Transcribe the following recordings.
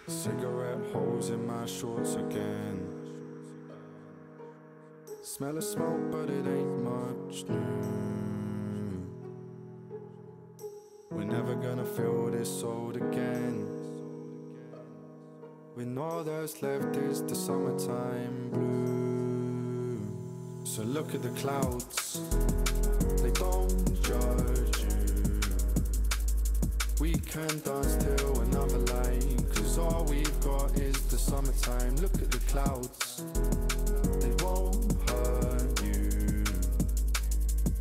Cigarette holes in my shorts again. Smell of smoke, but it ain't much new. We're never gonna feel this old again. When all that's left is the summertime blue. So look at the clouds, they don't judge you. We can dance till another light, 'cause all we've got is the summertime. Look at the clouds, they won't hurt you.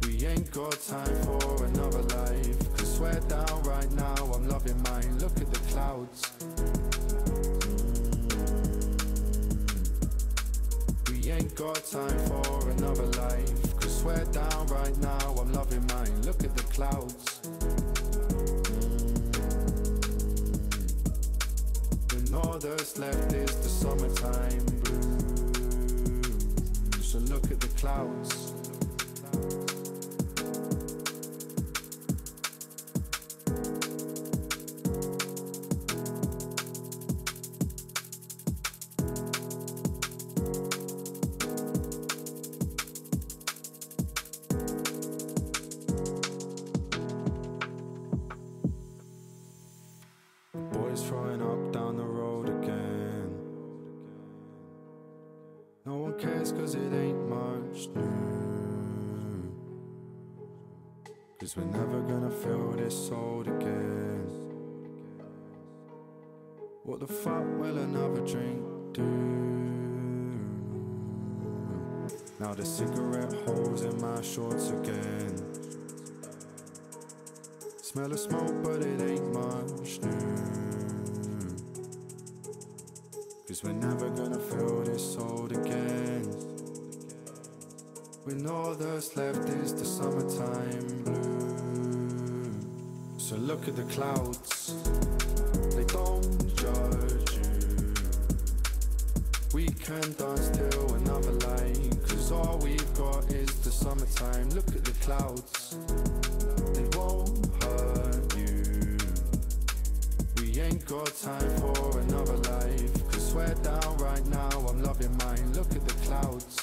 We ain't got time for another life, 'cause swear down right now, I'm loving mine. Look at the clouds. We ain't got time for another life, 'cause swear down right now, I'm loving mine. Look at the clouds. All that's left is the summertime blue. So look at the clouds. Boys throwing up down the road again. No one cares 'cause it ain't much new. 'Cause we're never gonna feel this old again. What the fuck will another drink do? Now the cigarette holes in my shorts again. Smell of smoke, but it ain't much new. 'Cause we're never gonna feel this old again. When all that's left is the summertime blue. So look at the clouds, they don't judge you. We can dance till another light, 'cause all we've got is the summertime. Look at the clouds, they won't hurt you. We ain't got time for another life, 'cause swear down right now, I'm loving mine. Look at the clouds.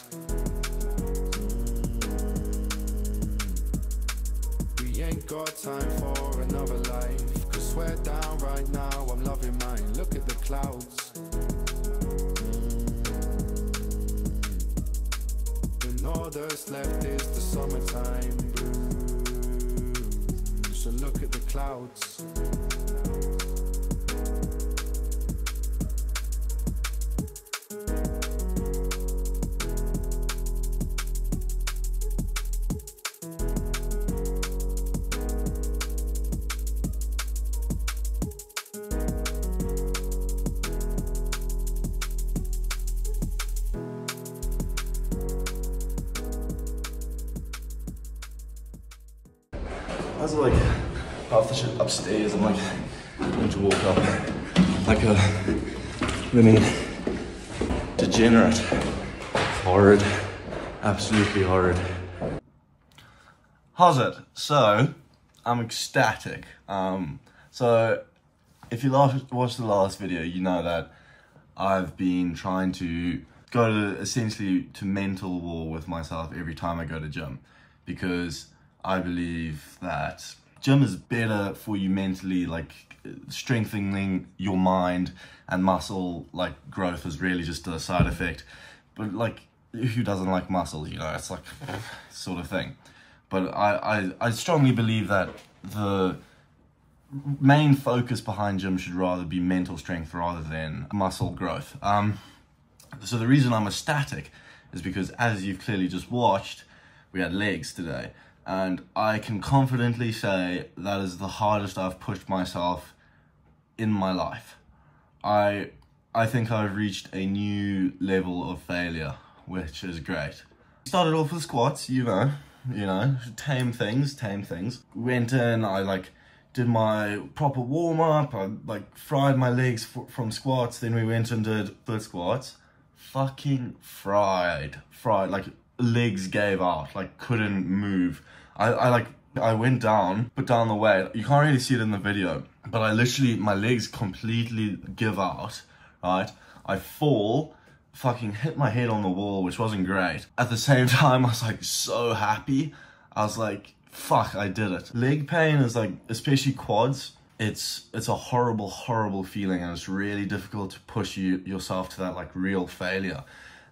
We ain't got time for another life, 'cause swear down right now, I'm loving mine. Look at the clouds. When all that's left is the summertime blue. So look at the clouds. I was like half the shit upstairs. I'm like going to walk up like a living degenerate. Horrid. Absolutely horrid. How's it? So, I'm ecstatic. So, if you watched the last video, you know that I've been trying to go to essentially to mental war with myself every time I go to gym, because I believe that gym is better for you mentally, like strengthening your mind, and muscle like growth is really just a side effect. But like, who doesn't like muscles, you know, it's like sort of thing. But I strongly believe that the main focus behind gym should rather be mental strength rather than muscle growth. So the reason I'm ecstatic is because, as you've clearly just watched, we had legs today. And I can confidently say that is the hardest I've pushed myself in my life. I think I've reached a new level of failure, which is great. Started off with squats, you know, you know, tame things. Went in, I like did my proper warm-up, I like fried my legs from squats, then we went and did foot squats. Fucking fried, like legs gave out, like couldn't move. I went down, put down the weight. You can't really see it in the video, but I literally, my legs completely give out, right? I fall, fucking hit my head on the wall, which wasn't great. At the same time, I was like so happy. I was like, fuck, I did it. Leg pain is like, especially quads, it's a horrible feeling, and it's really difficult to push yourself to that like real failure.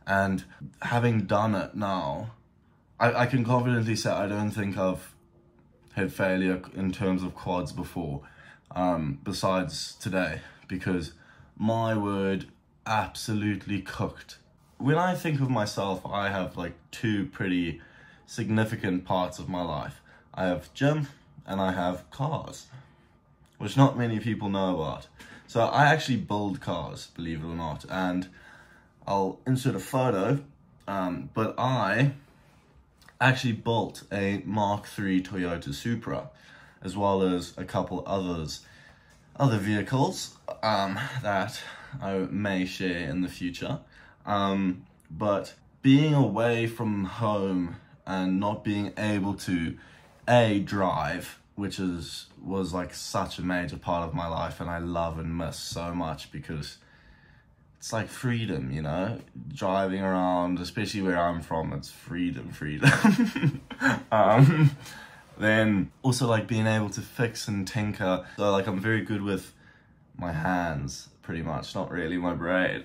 And having done it now, I can confidently say I don't think I've had failure in terms of quads before, besides today, because my word, absolutely cooked. When I think of myself, I have like two pretty significant parts of my life. I have gym and I have cars, which not many people know about. So I actually build cars, believe it or not, and I'll insert a photo, but I actually built a Mark III Toyota Supra, as well as a couple other vehicles that I may share in the future. But being away from home and not being able to drive, which was like such a major part of my life, and I love and miss so much, because it's like freedom, you know, driving around, especially where I'm from, it's freedom. Then also like being able to fix and tinker. So like I'm very good with my hands, pretty much, not really my brain.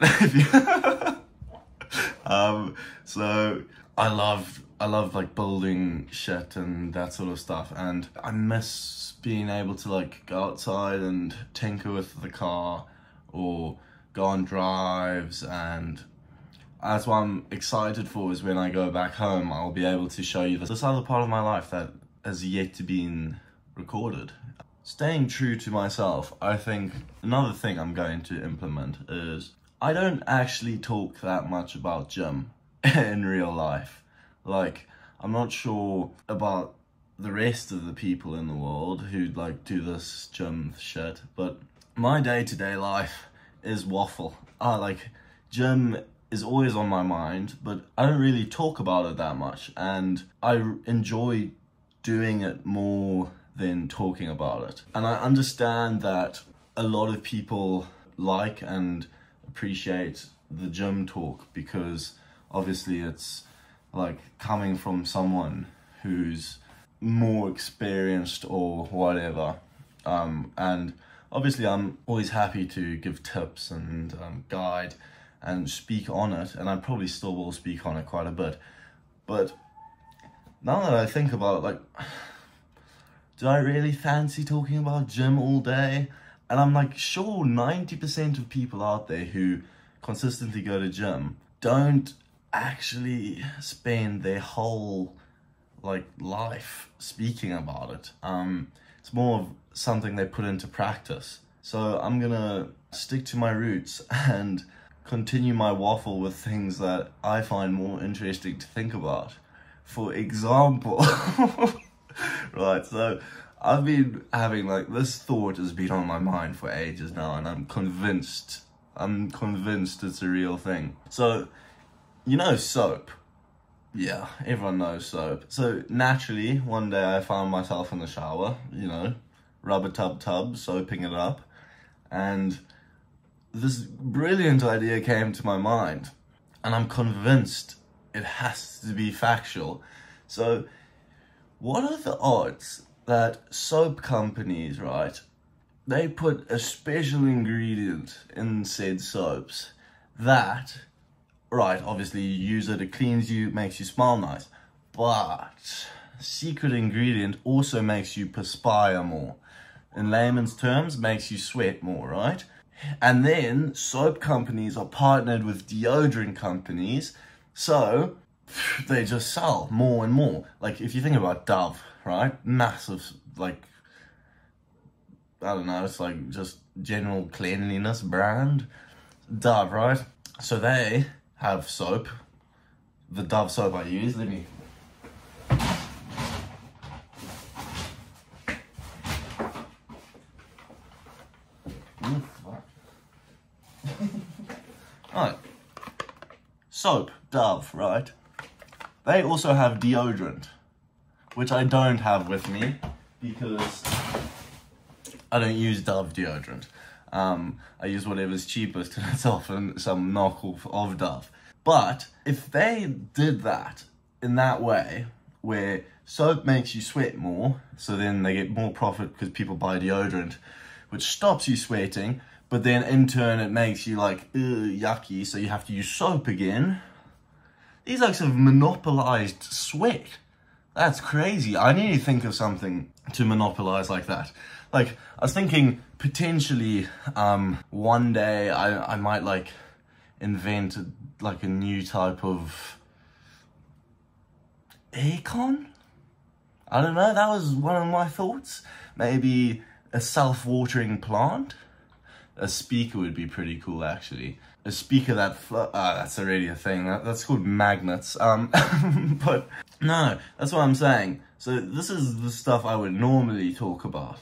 So I love like building shit and that sort of stuff, and I miss being able to like go outside and tinker with the car or go on drives. And that's what I'm excited for, is when I go back home, I'll be able to show you this other part of my life that has yet to be recorded. Staying true to myself, I think another thing I'm going to implement is I don't actually talk that much about gym in real life. Like, I'm not sure about the rest of the people in the world who like do this gym shit, but my day-to-day life is waffle. Like, gym is always on my mind, but I don't really talk about it that much, and I enjoy doing it more than talking about it. And I understand that a lot of people like and appreciate the gym talk, because obviously it's like coming from someone who's more experienced or whatever, and obviously I'm always happy to give tips and guide and speak on it, and I probably still will speak on it quite a bit. But now that I think about it, like, do I really fancy talking about gym all day? And I'm like, sure, 90% of people out there who consistently go to gym don't actually spend their whole like life speaking about it. It's more of something they put into practice. So I'm gonna stick to my roots and continue my waffle with things that I find more interesting to think about. For example, right, so I've been having like, this thought has been on my mind for ages now, and I'm convinced it's a real thing. So, you know soap? Yeah, everyone knows soap. So naturally, one day I found myself in the shower, you know, rubber tub, soaping it up, and this brilliant idea came to my mind, and I'm convinced it has to be factual. So, what are the odds that soap companies, right, they put a special ingredient in said soaps that, right, obviously you use it, it cleans you, makes you smell nice, but secret ingredient also makes you perspire more. In layman's terms, makes you sweat more, right? And then soap companies are partnered with deodorant companies, so they just sell more and more. Like, if you think about Dove, right? Massive, like, I don't know, it's like just general cleanliness brand. Dove, right? So they have soap. The Dove soap I use, let me soap, Dove, right? They also have deodorant, which I don't have with me because I don't use Dove deodorant. I use whatever's cheapest, and it's often some knockoff of Dove. But if they did that in that way, where soap makes you sweat more, so then they get more profit because people buy deodorant, which stops you sweating, but then in turn it makes you like, yucky, so you have to use soap again. These like have monopolized sweat. That's crazy. I need to think of something to monopolize like that. Like, I was thinking potentially one day I might like invent like a new type of aircon? I don't know, that was one of my thoughts. Maybe a self-watering plant? A speaker would be pretty cool, actually. A speaker that that's already a thing. That's called magnets. But no, that's what I'm saying. So this is the stuff I would normally talk about.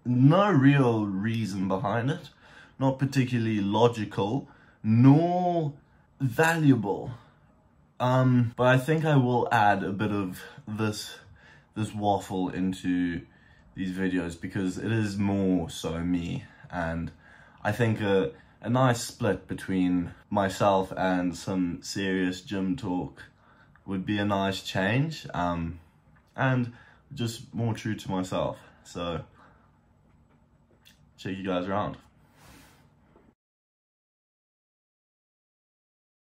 No real reason behind it. Not particularly logical, nor valuable. But I think I will add a bit of this waffle into these videos because it is more so me, and I think a nice split between myself and some serious gym talk would be a nice change, and just more true to myself. So check you guys around.